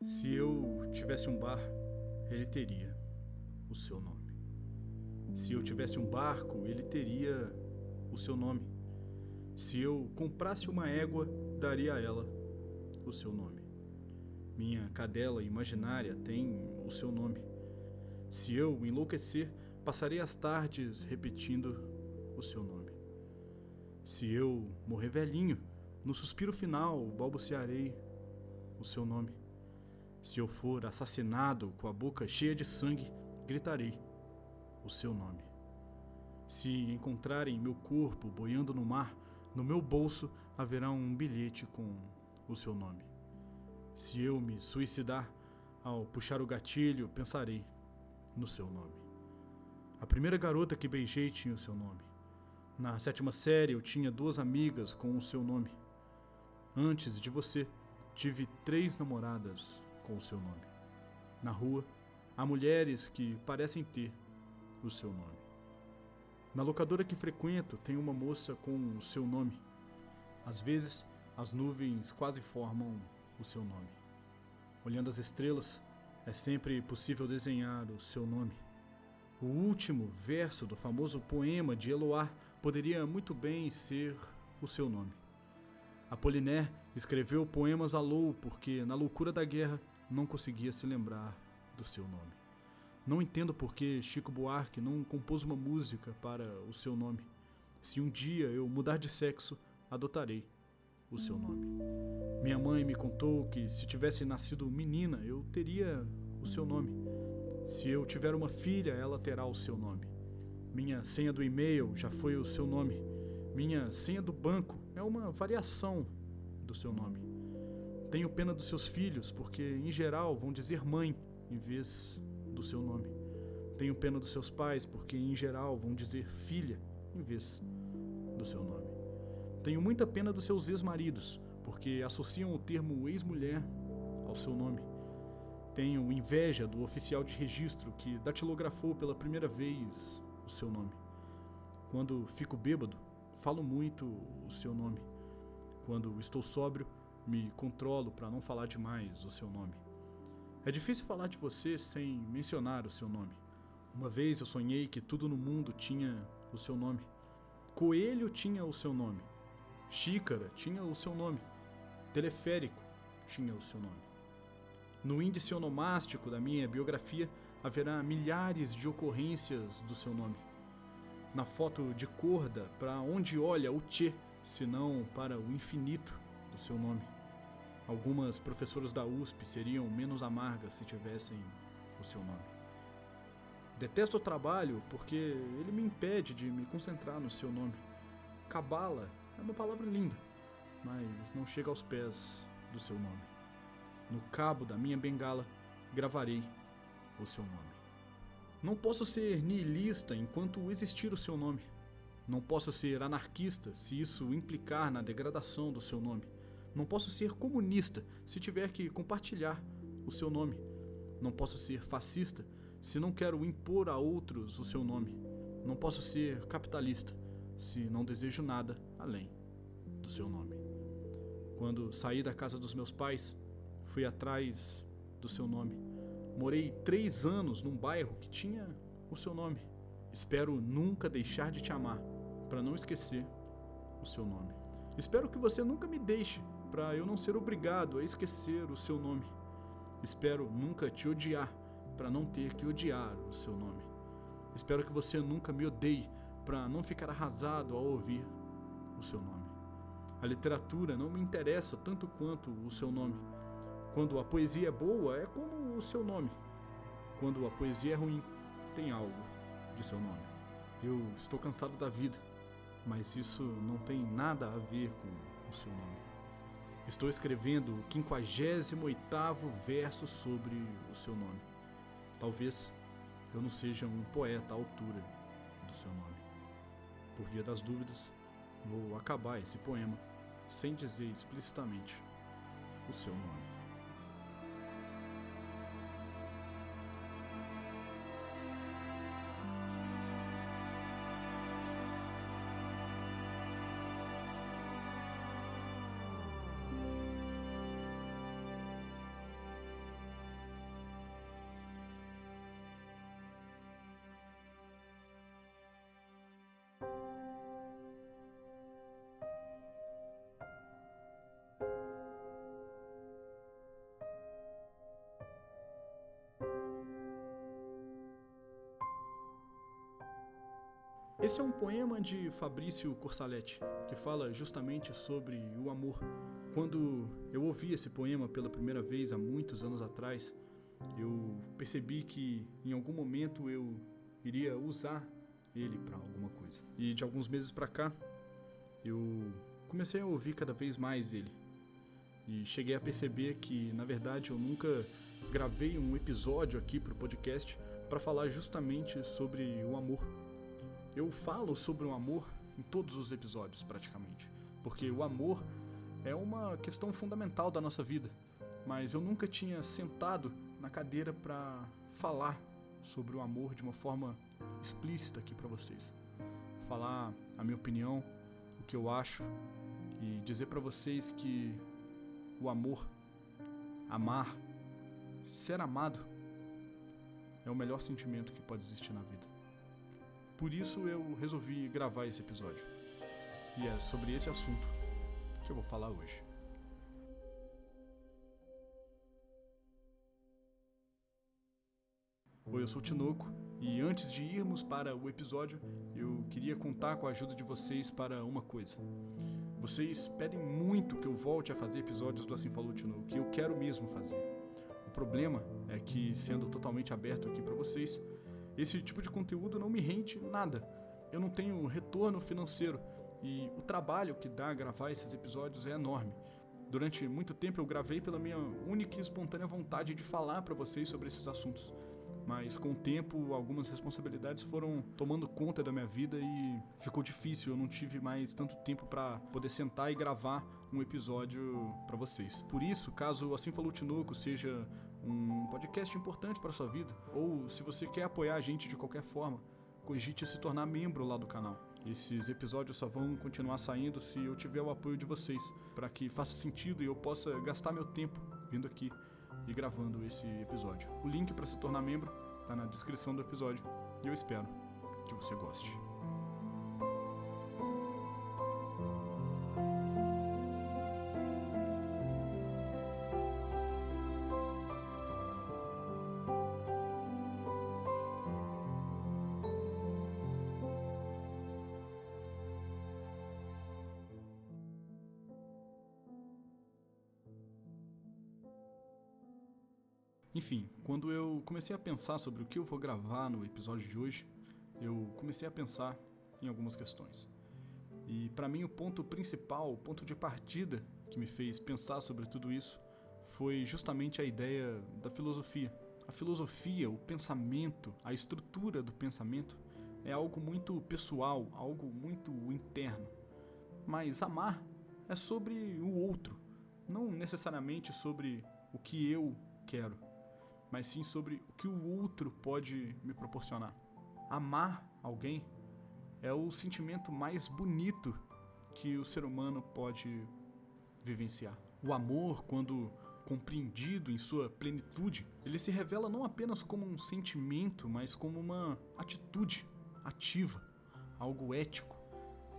Se eu tivesse um bar, ele teria o seu nome. Se eu tivesse um barco, ele teria o seu nome. Se eu comprasse uma égua, daria a ela o seu nome. Minha cadela imaginária tem o seu nome. Se eu enlouquecer, passarei as tardes repetindo o seu nome. Se eu morrer velhinho, no suspiro final balbuciarei o seu nome. Se eu for assassinado com a boca cheia de sangue, gritarei o seu nome. Se encontrarem meu corpo boiando no mar, no meu bolso haverá um bilhete com o seu nome. Se eu me suicidar, ao puxar o gatilho, pensarei no seu nome. A primeira garota que beijei tinha o seu nome. Na 7ª série eu tinha 2 amigas com o seu nome. Antes de você, tive 3 namoradas com o seu nome. Na rua, há mulheres que parecem ter o seu nome. Na locadora que frequento, tem uma moça com o seu nome. Às vezes, as nuvens quase formam o seu nome. Olhando as estrelas, é sempre possível desenhar o seu nome. O último verso do famoso poema de Eloá poderia muito bem ser o seu nome. Apollinaire escreveu poemas à lou porque, na loucura da guerra, não conseguia se lembrar do seu nome. Não entendo por que Chico Buarque não compôs uma música para o seu nome. Se um dia eu mudar de sexo, adotarei o seu nome. Minha mãe me contou que se tivesse nascido menina, eu teria o seu nome. Se eu tiver uma filha, ela terá o seu nome. Minha senha do e-mail já foi o seu nome. Minha senha do banco é uma variação do seu nome. Tenho pena dos seus filhos, porque em geral vão dizer mãe em vez do seu nome. Tenho pena dos seus pais, porque em geral vão dizer filha em vez do seu nome. Tenho muita pena dos seus ex-maridos, porque associam o termo ex-mulher ao seu nome. Tenho inveja do oficial de registro que datilografou pela primeira vez o seu nome. Quando fico bêbado, falo muito o seu nome. Quando estou sóbrio, me controlo para não falar demais o seu nome. É difícil falar de você sem mencionar o seu nome. Uma vez eu sonhei que tudo no mundo tinha o seu nome. Coelho tinha o seu nome. Xícara tinha o seu nome. Teleférico tinha o seu nome. No índice onomástico da minha biografia haverá milhares de ocorrências do seu nome. Na foto de corda, para onde olha o Tchê, senão para o infinito do seu nome. Algumas professoras da USP seriam menos amargas se tivessem o seu nome. Detesto o trabalho porque ele me impede de me concentrar no seu nome. Cabala é uma palavra linda, mas não chega aos pés do seu nome. No cabo da minha bengala, gravarei o seu nome. Não posso ser niilista enquanto existir o seu nome. Não posso ser anarquista se isso implicar na degradação do seu nome. Não posso ser comunista se tiver que compartilhar o seu nome. Não posso ser fascista se não quero impor a outros o seu nome. Não posso ser capitalista se não desejo nada além do seu nome. Quando saí da casa dos meus pais, fui atrás do seu nome. Morei 3 anos num bairro que tinha o seu nome. Espero nunca deixar de te amar, para não esquecer o seu nome. Espero que você nunca me deixe, para eu não ser obrigado a esquecer o seu nome. Espero nunca te odiar, para não ter que odiar o seu nome. Espero que você nunca me odeie, para não ficar arrasado ao ouvir o seu nome. A literatura não me interessa tanto quanto o seu nome. Quando a poesia é boa, é como o seu nome. Quando a poesia é ruim, tem algo de seu nome. Eu estou cansado da vida, mas isso não tem nada a ver com o seu nome. Estou escrevendo o 58º verso sobre o seu nome. Talvez eu não seja um poeta à altura do seu nome. Por via das dúvidas, vou acabar esse poema sem dizer explicitamente o seu nome. Esse é um poema de Fabrício Corsaletti, que fala justamente sobre o amor. Quando eu ouvi esse poema pela primeira vez há muitos anos atrás, eu percebi que em algum momento eu iria usar ele para alguma coisa. E de alguns meses para cá, eu comecei a ouvir cada vez mais ele. E cheguei a perceber que, na verdade, eu nunca gravei um episódio aqui para o podcast para falar justamente sobre o amor. Eu falo sobre o amor em todos os episódios, praticamente, porque o amor é uma questão fundamental da nossa vida, mas eu nunca tinha sentado na cadeira para falar sobre o amor de uma forma explícita aqui para vocês. Falar a minha opinião, o que eu acho e dizer para vocês que o amor, amar, ser amado é o melhor sentimento que pode existir na vida. Por isso eu resolvi gravar esse episódio. E é sobre esse assunto que eu vou falar hoje. Oi, eu sou o Tinoco e antes de irmos para o episódio, eu queria contar com a ajuda de vocês para uma coisa. Vocês pedem muito que eu volte a fazer episódios do Assim Falou Tinoco, que eu quero mesmo fazer. O problema é que, sendo totalmente aberto aqui para vocês, esse tipo de conteúdo não me rende nada. Eu não tenho retorno financeiro e o trabalho que dá a gravar esses episódios é enorme. Durante muito tempo eu gravei pela minha única e espontânea vontade de falar para vocês sobre esses assuntos. Mas com o tempo, algumas responsabilidades foram tomando conta da minha vida e ficou difícil, eu não tive mais tanto tempo para poder sentar e gravar um episódio para vocês. Por isso, caso Assim Falou Tinoco seja um podcast importante para sua vida, ou se você quer apoiar a gente de qualquer forma, cogite se tornar membro lá do canal. Esses episódios só vão continuar saindo se eu tiver o apoio de vocês, para que faça sentido e eu possa gastar meu tempo vindo aqui e gravando esse episódio. O link para se tornar membro está na descrição do episódio e eu espero que você goste. Enfim, quando eu comecei a pensar sobre o que eu vou gravar no episódio de hoje, eu comecei a pensar em algumas questões. E para mim o ponto principal, o ponto de partida que me fez pensar sobre tudo isso foi justamente a ideia da filosofia. A filosofia, o pensamento, a estrutura do pensamento é algo muito pessoal, algo muito interno. Mas amar é sobre o outro, não necessariamente sobre o que eu quero, mas sim sobre o que o outro pode me proporcionar. Amar alguém é o sentimento mais bonito que o ser humano pode vivenciar. O amor, quando compreendido em sua plenitude, ele se revela não apenas como um sentimento, mas como uma atitude ativa, algo ético.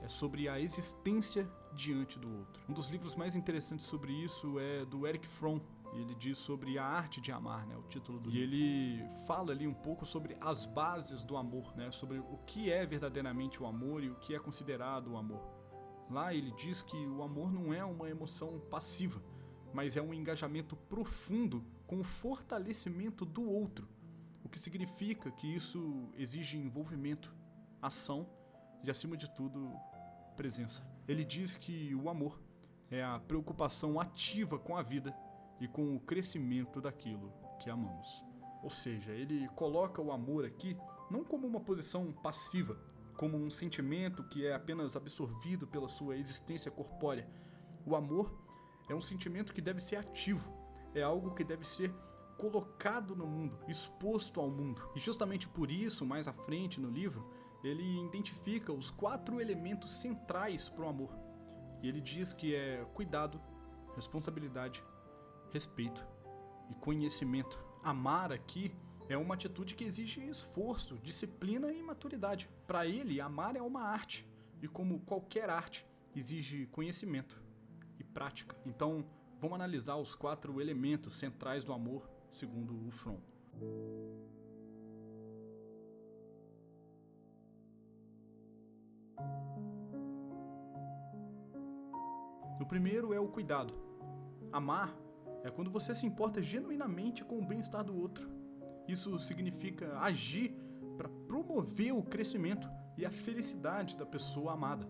É sobre a existência diante do outro. Um dos livros mais interessantes sobre isso é do Erich Fromm. Ele diz sobre a arte de amar, né, o título do livro. E ele fala ali um pouco sobre as bases do amor, né, sobre o que é verdadeiramente o amor e o que é considerado o amor. Lá ele diz que o amor não é uma emoção passiva, mas é um engajamento profundo com o fortalecimento do outro, o que significa que isso exige envolvimento, ação e, acima de tudo, presença. Ele diz que o amor é a preocupação ativa com a vida e com o crescimento daquilo que amamos. Ou seja, ele coloca o amor aqui não como uma posição passiva, como um sentimento que é apenas absorvido pela sua existência corpórea. O amor é um sentimento que deve ser ativo, é algo que deve ser colocado no mundo, exposto ao mundo. E justamente por isso, mais à frente no livro, ele identifica os 4 elementos centrais para o amor. E ele diz que é cuidado, responsabilidade, respeito e conhecimento. Amar aqui é uma atitude que exige esforço, disciplina e maturidade. Para ele, amar é uma arte, e como qualquer arte, exige conhecimento e prática. Então, vamos analisar os 4 elementos centrais do amor, segundo o Fromm. O primeiro é o cuidado. Amar é quando você se importa genuinamente com o bem-estar do outro. Isso significa agir para promover o crescimento e a felicidade da pessoa amada.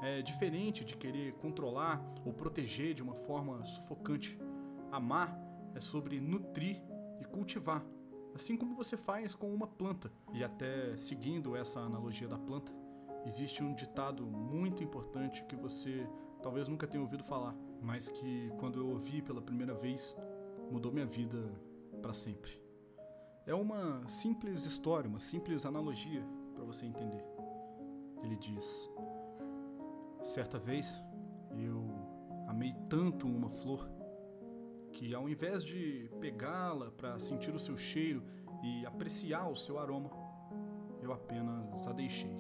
É diferente de querer controlar ou proteger de uma forma sufocante. Amar é sobre nutrir e cultivar, assim como você faz com uma planta. E até seguindo essa analogia da planta, existe um ditado muito importante que você talvez nunca tenha ouvido falar, mas que quando eu ouvi pela primeira vez, mudou minha vida para sempre. É uma simples história, uma simples analogia para você entender. Ele diz: certa vez eu amei tanto uma flor que, ao invés de pegá-la para sentir o seu cheiro e apreciar o seu aroma, eu apenas a deixei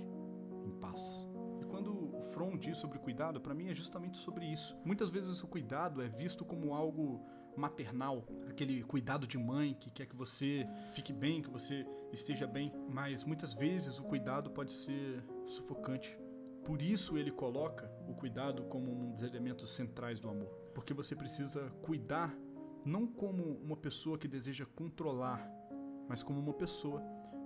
em paz. E quando o Fromm diz sobre cuidado, para mim é justamente sobre isso. Muitas vezes o cuidado é visto como algo maternal, aquele cuidado de mãe que quer que você fique bem, que você esteja bem, mas muitas vezes o cuidado pode ser sufocante. Por isso ele coloca o cuidado como um dos elementos centrais do amor, porque você precisa cuidar não como uma pessoa que deseja controlar, mas como uma pessoa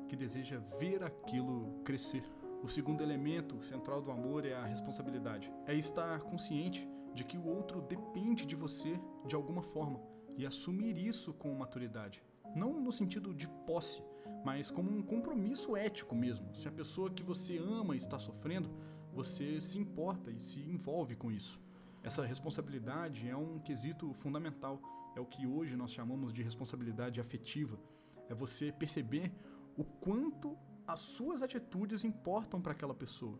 que deseja ver aquilo crescer. O segundo elemento central do amor é a responsabilidade. É estar consciente de que o outro depende de você de alguma forma e assumir isso com maturidade. Não no sentido de posse, mas como um compromisso ético mesmo. Se a pessoa que você ama está sofrendo, você se importa e se envolve com isso. Essa responsabilidade é um quesito fundamental. É o que hoje nós chamamos de responsabilidade afetiva. É você perceber o quanto as suas atitudes importam para aquela pessoa.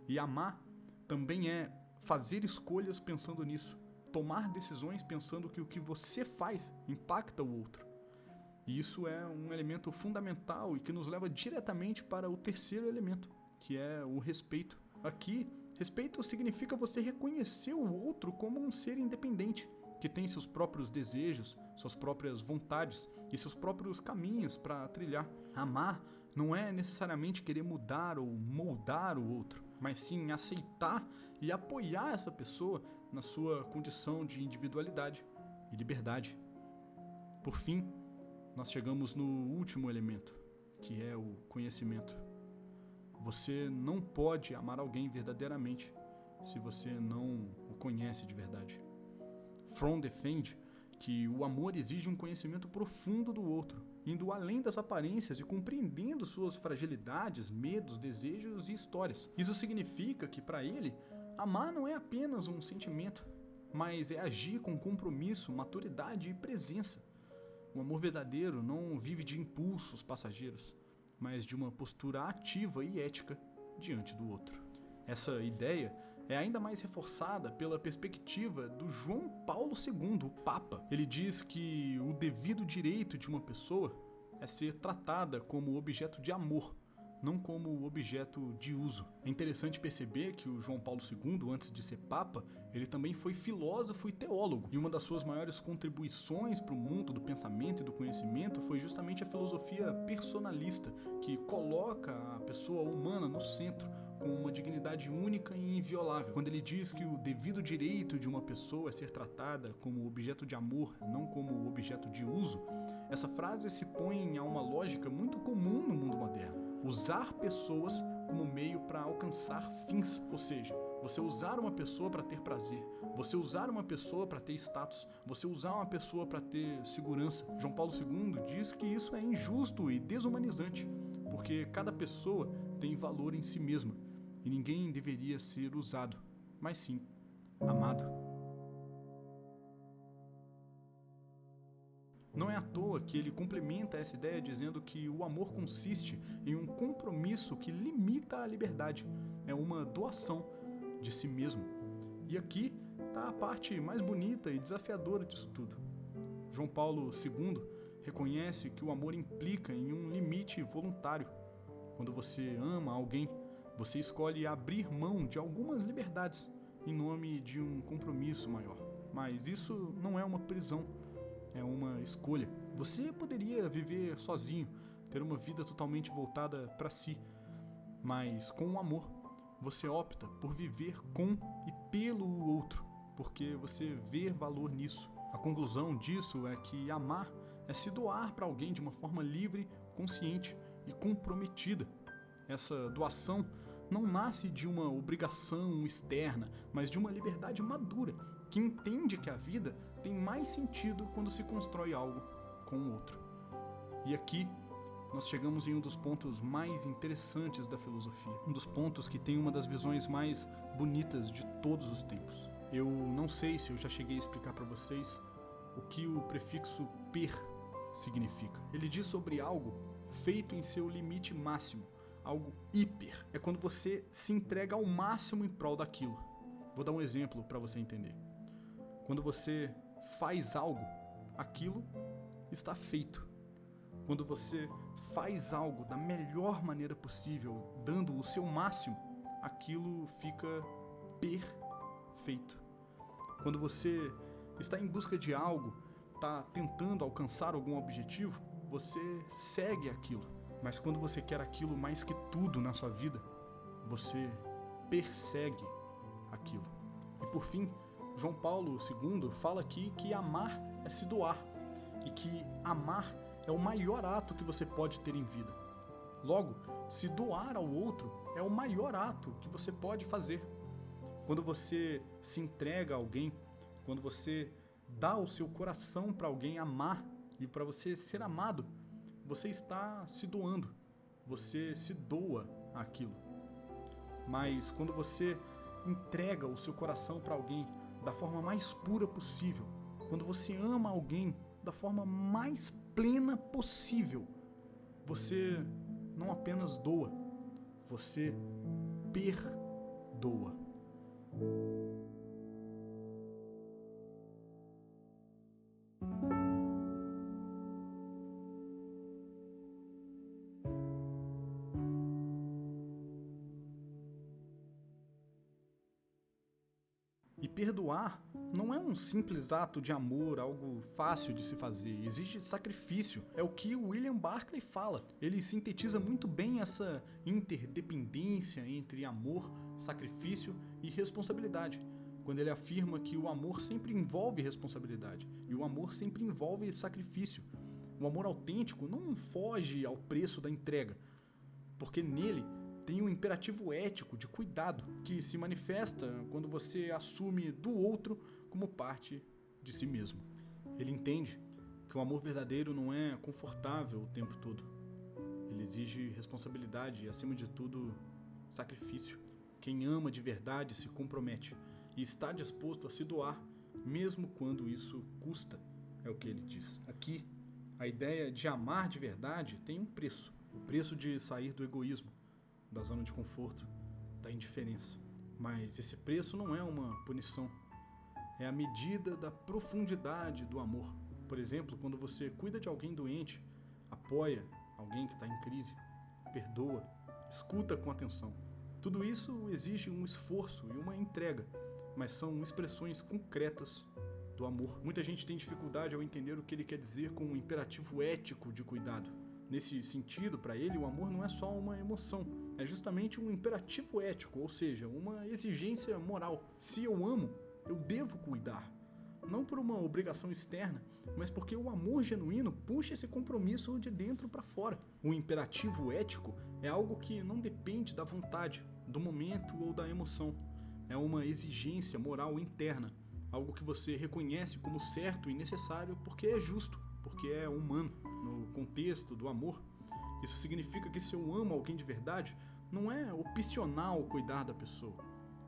E amar também é fazer escolhas pensando nisso. Tomar decisões pensando que o que você faz impacta o outro. E isso é um elemento fundamental e que nos leva diretamente para o terceiro elemento, que é o respeito. Aqui, respeito significa você reconhecer o outro como um ser independente, que tem seus próprios desejos, suas próprias vontades e seus próprios caminhos para trilhar. Amar não é necessariamente querer mudar ou moldar o outro, mas sim aceitar e apoiar essa pessoa na sua condição de individualidade e liberdade. Por fim, nós chegamos no último elemento, que é o conhecimento. Você não pode amar alguém verdadeiramente se você não o conhece de verdade. Fromm defende que o amor exige um conhecimento profundo do outro, indo além das aparências e compreendendo suas fragilidades, medos, desejos e histórias. Isso significa que, para ele, amar não é apenas um sentimento, mas é agir com compromisso, maturidade e presença. O amor verdadeiro não vive de impulsos passageiros, mas de uma postura ativa e ética diante do outro. Essa ideia é ainda mais reforçada pela perspectiva do João Paulo II, o Papa. Ele diz que o devido direito de uma pessoa é ser tratada como objeto de amor, não como objeto de uso. É interessante perceber que o João Paulo II, antes de ser Papa, ele também foi filósofo e teólogo. E uma das suas maiores contribuições para o mundo do pensamento e do conhecimento foi justamente a filosofia personalista, que coloca a pessoa humana no centro, com uma dignidade única e inviolável. Quando ele diz que o devido direito de uma pessoa é ser tratada como objeto de amor, não como objeto de uso, essa frase se põe a uma lógica muito comum no mundo moderno. Usar pessoas como meio para alcançar fins, ou seja, você usar uma pessoa para ter prazer, você usar uma pessoa para ter status, você usar uma pessoa para ter segurança. João Paulo II diz que isso é injusto e desumanizante, porque cada pessoa tem valor em si mesma e ninguém deveria ser usado, mas sim amado. Não é à toa que ele complementa essa ideia dizendo que o amor consiste em um compromisso que limita a liberdade, é uma doação de si mesmo. E aqui está a parte mais bonita e desafiadora disso tudo. João Paulo II reconhece que o amor implica em um limite voluntário. Quando você ama alguém, você escolhe abrir mão de algumas liberdades em nome de um compromisso maior. Mas isso não é uma prisão. É uma escolha. Você poderia viver sozinho, ter uma vida totalmente voltada para si, mas com o amor, você opta por viver com e pelo outro. porque você vê valor nisso. A conclusão disso é que amar é se doar para alguém de uma forma livre, consciente e comprometida. Essa doação não nasce de uma obrigação externa, mas de uma liberdade madura, que entende que a vida tem mais sentido quando se constrói algo com o outro. E aqui nós chegamos em um dos pontos mais interessantes da filosofia, um dos pontos que tem uma das visões mais bonitas de todos os tempos. Eu não sei se eu já cheguei a explicar para vocês o que o prefixo per significa. Ele diz sobre algo feito em seu limite máximo, algo hiper. É quando você se entrega ao máximo em prol daquilo. Vou dar um exemplo para você entender. Quando você faz algo, aquilo está feito. Quando você faz algo da melhor maneira possível, dando o seu máximo, aquilo fica perfeito. Quando você está em busca de algo, está tentando alcançar algum objetivo, você segue aquilo. Mas quando você quer aquilo mais que tudo na sua vida, você persegue aquilo. E por fim, João Paulo II fala aqui que amar é se doar e que amar é o maior ato que você pode ter em vida. Logo, se doar ao outro é o maior ato que você pode fazer. Quando você se entrega a alguém, quando você dá o seu coração para alguém amar e para você ser amado, você está se doando, você se doa àquilo. Mas quando você entrega o seu coração para alguém da forma mais pura possível, quando você ama alguém da forma mais plena possível, você não apenas doa, você perdoa. E perdoar não é um simples ato de amor, algo fácil de se fazer, exige sacrifício. É o que o William Barclay fala. Ele sintetiza muito bem essa interdependência entre amor, sacrifício e responsabilidade, quando ele afirma que o amor sempre envolve responsabilidade e o amor sempre envolve sacrifício. O amor autêntico não foge ao preço da entrega, porque nele tem um imperativo ético de cuidado que se manifesta quando você assume do outro como parte de si mesmo. Ele entende que o amor verdadeiro não é confortável o tempo todo. Ele exige responsabilidade e, acima de tudo, sacrifício. Quem ama de verdade se compromete e está disposto a se doar, mesmo quando isso custa, é o que ele diz. Aqui, a ideia de amar de verdade tem um preço. O preço de sair do egoísmo, da zona de conforto, da indiferença. Mas esse preço não é uma punição. É a medida da profundidade do amor. Por exemplo, quando você cuida de alguém doente, apoia alguém que está em crise, perdoa, escuta com atenção. Tudo isso exige um esforço e uma entrega, mas são expressões concretas do amor. Muita gente tem dificuldade ao entender o que ele quer dizer com um imperativo ético de cuidado. Nesse sentido, para ele, o amor não é só uma emoção, é justamente um imperativo ético, ou seja, uma exigência moral. Se eu amo, eu devo cuidar. Não por uma obrigação externa, mas porque o amor genuíno puxa esse compromisso de dentro para fora. O imperativo ético é algo que não depende da vontade, do momento ou da emoção. É uma exigência moral interna, algo que você reconhece como certo e necessário porque é justo, porque é humano. No contexto do amor, isso significa que se eu amo alguém de verdade, não é opcional cuidar da pessoa,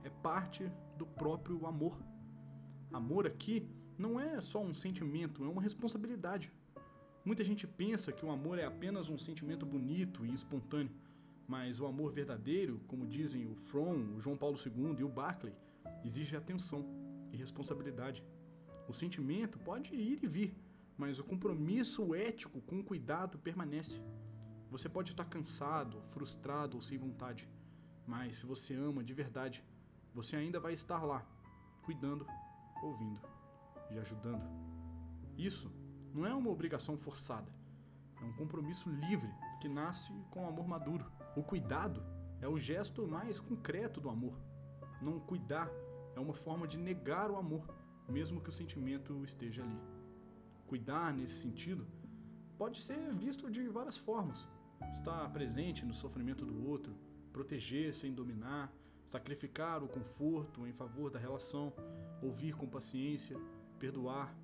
é parte do próprio amor. Amor aqui não é só um sentimento, é uma responsabilidade. Muita gente pensa que o amor é apenas um sentimento bonito e espontâneo, mas o amor verdadeiro, como dizem o Fromm, o João Paulo II e o Barclay, exige atenção e responsabilidade. O sentimento pode ir e vir, mas o compromisso ético com cuidado permanece. Você pode estar cansado, frustrado ou sem vontade, mas se você ama de verdade, você ainda vai estar lá, cuidando, ouvindo e ajudando. Isso não é uma obrigação forçada, é um compromisso livre que nasce com amor maduro. O cuidado é o gesto mais concreto do amor. Não cuidar é uma forma de negar o amor, mesmo que o sentimento esteja ali. Cuidar, nesse sentido, pode ser visto de várias formas. Estar presente no sofrimento do outro, proteger sem dominar, sacrificar o conforto em favor da relação, ouvir com paciência, perdoar,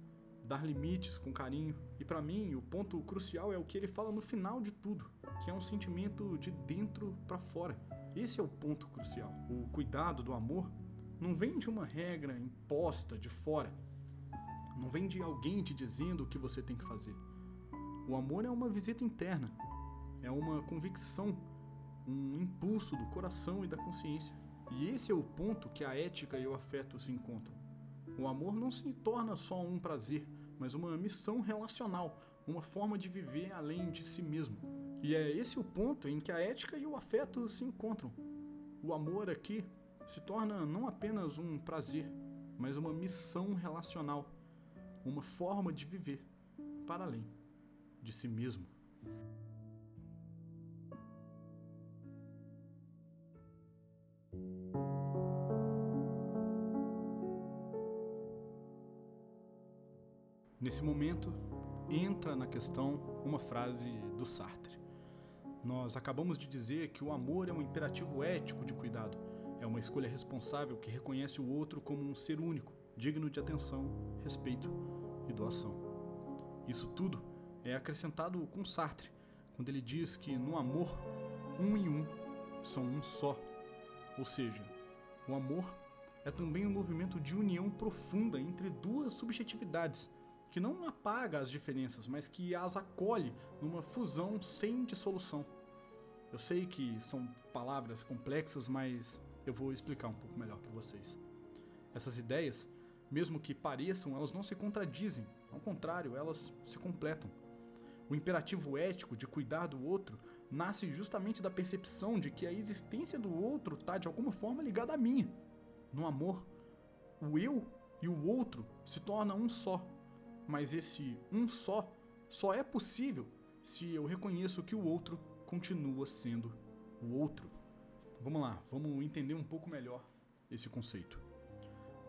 dar limites com carinho. E para mim, o ponto crucial é o que ele fala no final de tudo, que é um sentimento de dentro para fora. Esse é o ponto crucial. O cuidado do amor não vem de uma regra imposta de fora. Não vem de alguém te dizendo o que você tem que fazer. O amor é uma visita interna. É uma convicção, um impulso do coração e da consciência. E esse é o ponto que a ética e o afeto se encontram. O amor não se torna só um prazer, mas uma missão relacional, uma forma de viver além de si mesmo. E é esse o ponto em que a ética e o afeto se encontram. O amor aqui se torna não apenas um prazer, mas uma missão relacional, uma forma de viver para além de si mesmo. Nesse momento, entra na questão uma frase do Sartre. Nós acabamos de dizer que o amor é um imperativo ético de cuidado. É uma escolha responsável que reconhece o outro como um ser único, digno de atenção, respeito e doação. Isso tudo é acrescentado com Sartre, quando ele diz que no amor, um e um são um só. Ou seja, o amor é também um movimento de união profunda entre duas subjetividades, que não apaga as diferenças, mas que as acolhe numa fusão sem dissolução. Eu sei que são palavras complexas, mas eu vou explicar um pouco melhor para vocês. Essas ideias, mesmo que pareçam, elas não se contradizem, ao contrário, elas se completam. O imperativo ético de cuidar do outro nasce justamente da percepção de que a existência do outro está de alguma forma ligada à minha. No amor, o eu e o outro se tornam um só. Mas esse um só é possível se eu reconheço que o outro continua sendo o outro. Vamos lá, vamos entender um pouco melhor esse conceito.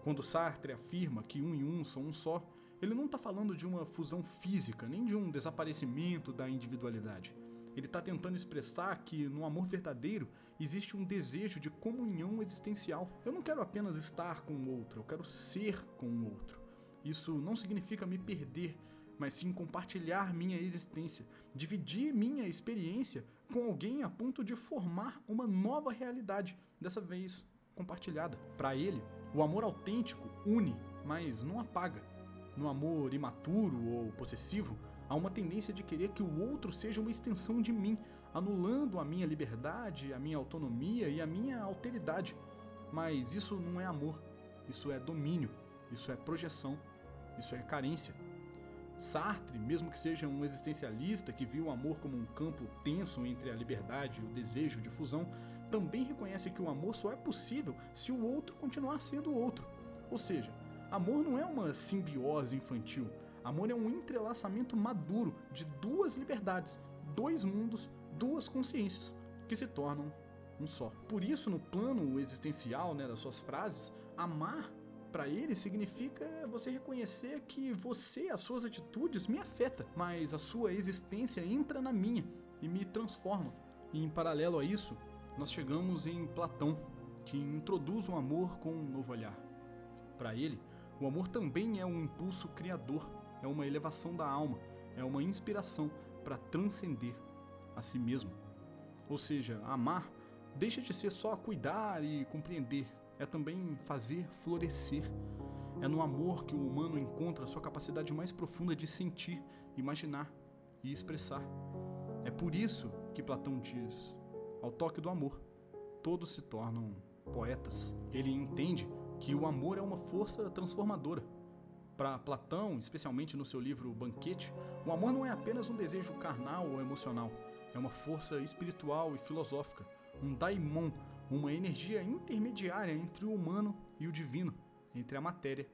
Quando Sartre afirma que um e um são um só, ele não está falando de uma fusão física, nem de um desaparecimento da individualidade. Ele está tentando expressar que no amor verdadeiro existe um desejo de comunhão existencial. Eu não quero apenas estar com o outro, eu quero ser com o outro. Isso não significa me perder, mas sim compartilhar minha existência, dividir minha experiência com alguém a ponto de formar uma nova realidade, dessa vez compartilhada. Para ele, o amor autêntico une, mas não apaga. No amor imaturo ou possessivo, há uma tendência de querer que o outro seja uma extensão de mim, anulando a minha liberdade, a minha autonomia e a minha alteridade. Mas isso não é amor, isso é domínio, isso é projeção. Isso é carência. Sartre, mesmo que seja um existencialista que viu o amor como um campo tenso entre a liberdade e o desejo de fusão, também reconhece que o amor só é possível se o outro continuar sendo o outro. Ou seja, amor não é uma simbiose infantil. Amor é um entrelaçamento maduro de duas liberdades, dois mundos, duas consciências, que se tornam um só. Por isso, no plano existencial, das suas frases, amar para ele significa você reconhecer que você, as suas atitudes, me afetam, mas a sua existência entra na minha e me transforma. E em paralelo a isso, nós chegamos em Platão, que introduz o amor com um novo olhar. Para ele, o amor também é um impulso criador, é uma elevação da alma, é uma inspiração para transcender a si mesmo. Ou seja, amar deixa de ser só cuidar e compreender, é também fazer florescer. É no amor que o humano encontra a sua capacidade mais profunda de sentir, imaginar e expressar. É por isso que Platão diz: ao toque do amor, todos se tornam poetas. Ele entende que o amor é uma força transformadora. Para Platão, especialmente no seu livro Banquete, o amor não é apenas um desejo carnal ou emocional, é uma força espiritual e filosófica, um daimon, uma energia intermediária entre o humano e o divino, entre a matéria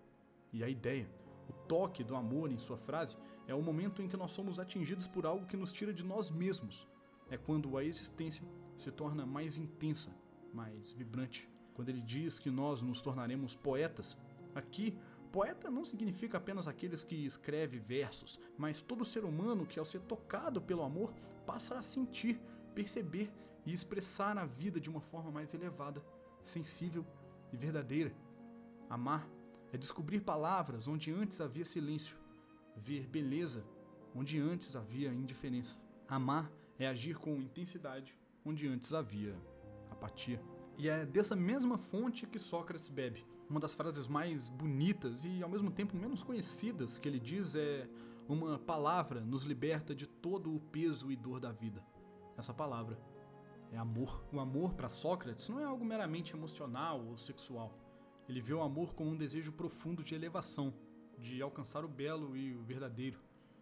e a ideia. O toque do amor, em sua frase, é o momento em que nós somos atingidos por algo que nos tira de nós mesmos. É quando a existência se torna mais intensa, mais vibrante, Quando ele diz que nós nos tornaremos poetas, aqui, poeta não significa apenas aqueles que escrevem versos, mas todo ser humano que, ao ser tocado pelo amor, passa a sentir, perceber e expressar a vida de uma forma mais elevada, sensível e verdadeira. Amar é descobrir palavras onde antes havia silêncio, ver beleza onde antes havia indiferença. Amar é agir com intensidade onde antes havia apatia. E é dessa mesma fonte que Sócrates bebe. Uma das frases mais bonitas e ao mesmo tempo menos conhecidas que ele diz é: uma palavra nos liberta de todo o peso e dor da vida. Essa palavra é amor. O amor para Sócrates não é algo meramente emocional ou sexual. Ele vê o amor como um desejo profundo de elevação, de alcançar o belo e o verdadeiro.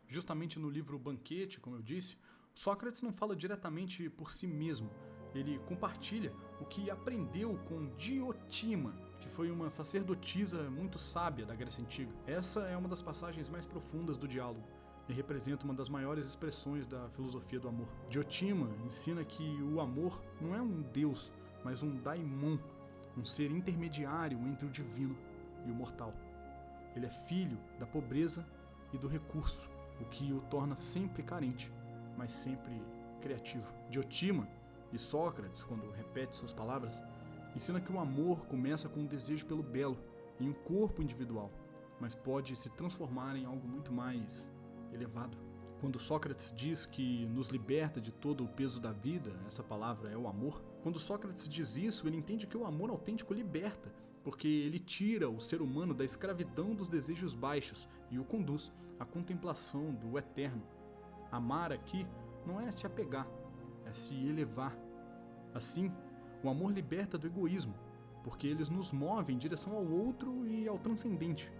Justamente no livro Banquete, como eu disse, Sócrates não fala diretamente por si mesmo. Ele compartilha o que aprendeu com Diotima, que foi uma sacerdotisa muito sábia da Grécia Antiga. Essa é uma das passagens mais profundas do diálogo e representa uma das maiores expressões da filosofia do amor. Diotima ensina que o amor não é um deus, mas um daimon, um ser intermediário entre o divino e o mortal. Ele é filho da pobreza e do recurso, o que o torna sempre carente, mas sempre criativo. Diotima e Sócrates, quando repete suas palavras, ensina que o amor começa com um desejo pelo belo, em um corpo individual, mas pode se transformar em algo muito mais elevado. Quando Sócrates diz que nos liberta de todo o peso da vida, essa palavra é o amor. Quando Sócrates diz isso, ele entende que o amor autêntico liberta, porque ele tira o ser humano da escravidão dos desejos baixos e o conduz à contemplação do eterno. Amar aqui não é se apegar, é se elevar. Assim, o amor liberta do egoísmo, porque eles nos move em direção ao outro e ao transcendente.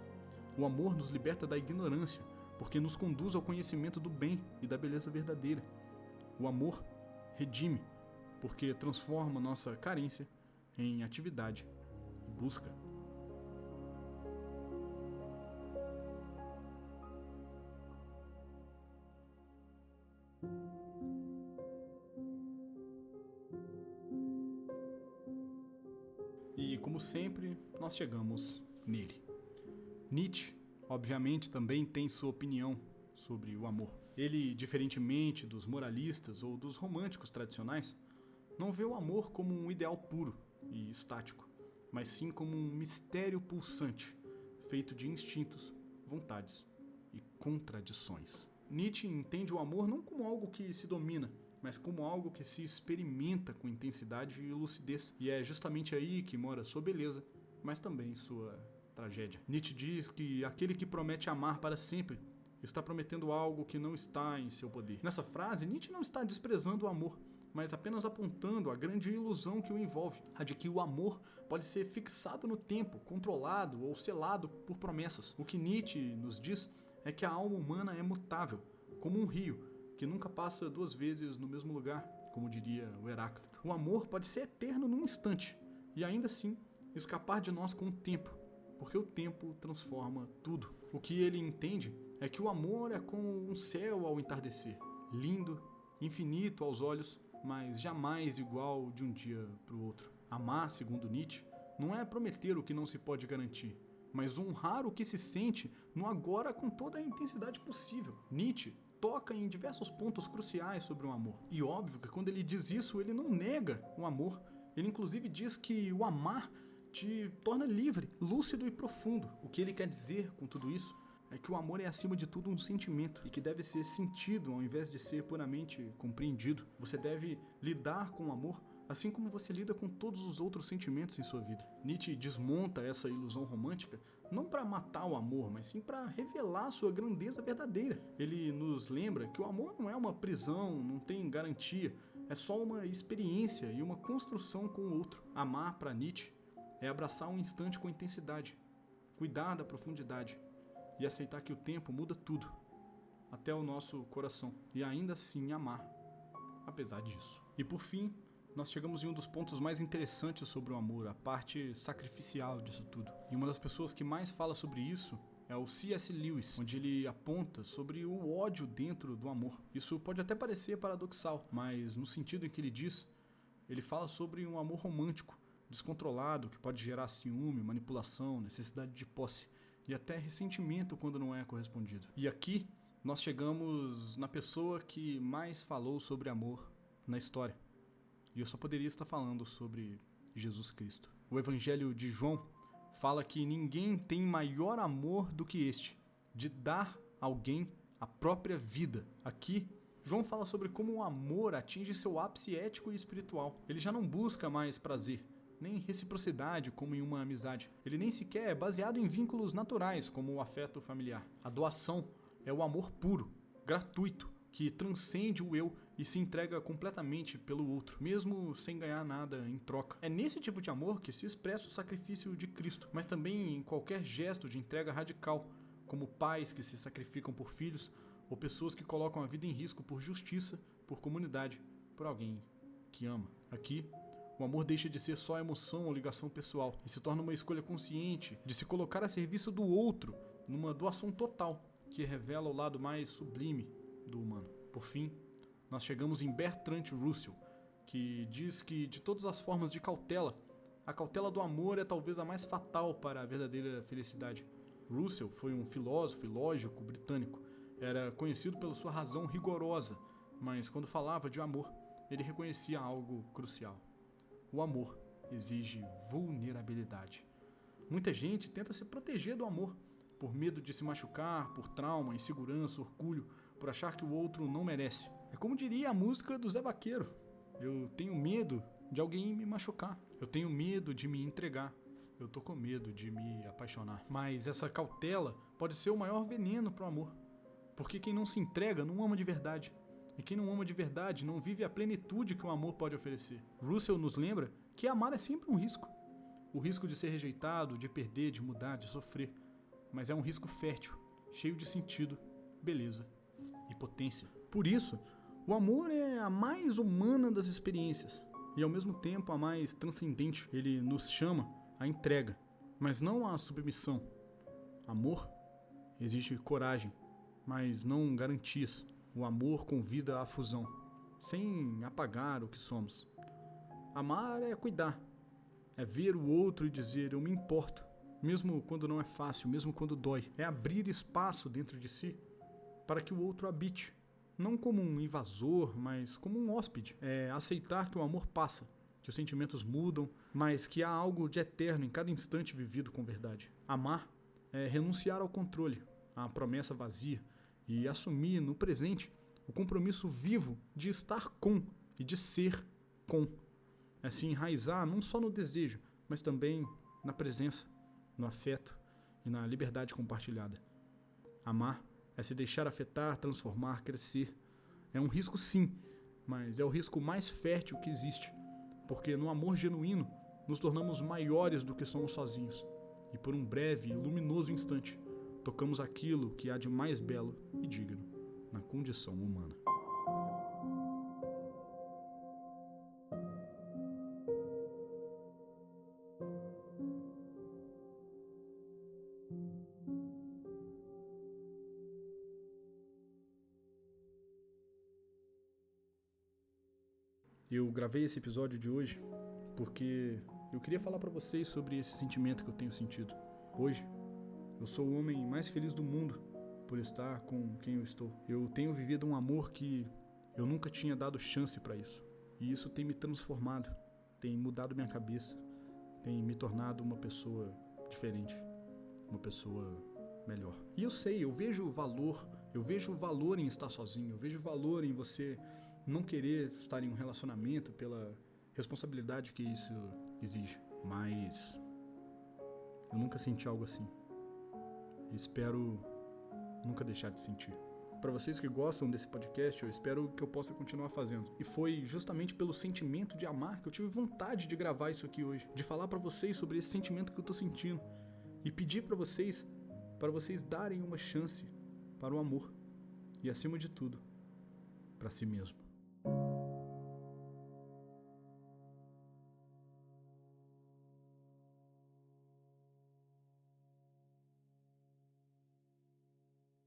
O amor nos liberta da ignorância, porque nos conduz ao conhecimento do bem e da beleza verdadeira. O amor redime, porque transforma nossa carência em atividade e busca. E, como sempre, nós chegamos nele. Nietzsche, obviamente, também tem sua opinião sobre o amor. Ele, diferentemente dos moralistas ou dos românticos tradicionais, não vê o amor como um ideal puro e estático, mas sim como um mistério pulsante, feito de instintos, vontades e contradições. Nietzsche entende o amor não como algo que se domina, mas como algo que se experimenta com intensidade e lucidez. E é justamente aí que mora sua beleza, mas também sua tragédia. Nietzsche diz que aquele que promete amar para sempre está prometendo algo que não está em seu poder. Nessa frase, Nietzsche não está desprezando o amor, mas apenas apontando a grande ilusão que o envolve, a de que o amor pode ser fixado no tempo, controlado ou selado por promessas. O que Nietzsche nos diz é que a alma humana é mutável, como um rio, que nunca passa duas vezes no mesmo lugar, como diria o Heráclito. O amor pode ser eterno num instante, e ainda assim escapar de nós com o tempo, porque o tempo transforma tudo. O que ele entende é que o amor é como um céu ao entardecer, lindo, infinito aos olhos, mas jamais igual de um dia para o outro. Amar, segundo Nietzsche, não é prometer o que não se pode garantir, mas honrar o que se sente no agora com toda a intensidade possível. Nietzsche toca em diversos pontos cruciais sobre o amor. E óbvio que quando ele diz isso, ele não nega o amor. Ele inclusive diz que o amar te torna livre, lúcido e profundo. O que ele quer dizer com tudo isso é que o amor é acima de tudo um sentimento e que deve ser sentido ao invés de ser puramente compreendido. Você deve lidar com o amor assim como você lida com todos os outros sentimentos em sua vida. Nietzsche desmonta essa ilusão romântica não para matar o amor, mas sim para revelar sua grandeza verdadeira. Ele nos lembra que o amor não é uma prisão, não tem garantia, é só uma experiência e uma construção com o outro. Amar para Nietzsche é abraçar um instante com intensidade, cuidar da profundidade e aceitar que o tempo muda tudo, até o nosso coração, e ainda assim amar, apesar disso. E por fim, nós chegamos em um dos pontos mais interessantes sobre o amor, a parte sacrificial disso tudo. E uma das pessoas que mais fala sobre isso é o C.S. Lewis, onde ele aponta sobre o ódio dentro do amor. Isso pode até parecer paradoxal, mas no sentido em que ele diz, ele fala sobre um amor romântico, descontrolado que pode gerar ciúme, manipulação, necessidade de posse e até ressentimento quando não é correspondido. E aqui nós chegamos na pessoa que mais falou sobre amor na história. E eu só poderia estar falando sobre Jesus Cristo. O Evangelho de João fala que ninguém tem maior amor do que este, de dar a alguém a própria vida. Aqui, João fala sobre como o amor atinge seu ápice ético e espiritual. Ele já não busca mais prazer, nem reciprocidade como em uma amizade. Ele nem sequer é baseado em vínculos naturais, como o afeto familiar. A doação é o amor puro, gratuito, que transcende o eu e se entrega completamente pelo outro, mesmo sem ganhar nada em troca. É nesse tipo de amor que se expressa o sacrifício de Cristo, mas também em qualquer gesto de entrega radical, como pais que se sacrificam por filhos ou pessoas que colocam a vida em risco por justiça, por comunidade, por alguém que ama. Aqui, o amor deixa de ser só emoção ou ligação pessoal e se torna uma escolha consciente de se colocar a serviço do outro numa doação total, que revela o lado mais sublime do humano. Por fim, nós chegamos em Bertrand Russell, que diz que de todas as formas de cautela, a cautela do amor é talvez a mais fatal para a verdadeira felicidade. Russell foi um filósofo e lógico britânico. Era conhecido pela sua razão rigorosa, mas quando falava de amor, ele reconhecia algo crucial. O amor exige vulnerabilidade. Muita gente tenta se proteger do amor, por medo de se machucar, por trauma, insegurança, orgulho, por achar que o outro não merece. É como diria a música do Zé Vaqueiro: eu tenho medo de alguém me machucar, eu tenho medo de me entregar, eu tô com medo de me apaixonar. Mas essa cautela pode ser o maior veneno pro amor, porque quem não se entrega não ama de verdade. E quem não ama de verdade não vive a plenitude que o amor pode oferecer. Russell nos lembra que amar é sempre um risco. O risco de ser rejeitado, de perder, de mudar, de sofrer. Mas é um risco fértil, cheio de sentido, beleza e potência. Por isso, o amor é a mais humana das experiências e ao mesmo tempo a mais transcendente. Ele nos chama à entrega, mas não à submissão. Amor exige coragem, mas não garantias. O amor convida à fusão, sem apagar o que somos. Amar é cuidar, é ver o outro e dizer eu me importo, mesmo quando não é fácil, mesmo quando dói. É abrir espaço dentro de si para que o outro habite, não como um invasor, mas como um hóspede. É aceitar que o amor passa, que os sentimentos mudam, mas que há algo de eterno em cada instante vivido com verdade. Amar é renunciar ao controle, à promessa vazia, e assumir no presente o compromisso vivo de estar com e de ser com. É se enraizar não só no desejo, mas também na presença, no afeto e na liberdade compartilhada. Amar é se deixar afetar, transformar, crescer. É um risco sim, mas é o risco mais fértil que existe, porque no amor genuíno nos tornamos maiores do que somos sozinhos, e por um breve e luminoso instante tocamos aquilo que há de mais belo e digno na condição humana. Eu gravei esse episódio de hoje porque eu queria falar para vocês sobre esse sentimento que eu tenho sentido. Hoje, eu sou o homem mais feliz do mundo por estar com quem eu estou. Eu tenho vivido um amor que eu nunca tinha dado chance para isso. E isso tem me transformado, tem mudado minha cabeça, tem me tornado uma pessoa diferente, uma pessoa melhor. E eu sei, eu vejo valor em estar sozinho, eu vejo valor em você não querer estar em um relacionamento pela responsabilidade que isso exige. Mas eu nunca senti algo assim. E espero nunca deixar de sentir. Para vocês que gostam desse podcast, eu espero que eu possa continuar fazendo. E foi justamente pelo sentimento de amar que eu tive vontade de gravar isso aqui hoje, de falar para vocês sobre esse sentimento que eu tô sentindo e pedir para vocês darem uma chance para o amor e, acima de tudo, para si mesmo.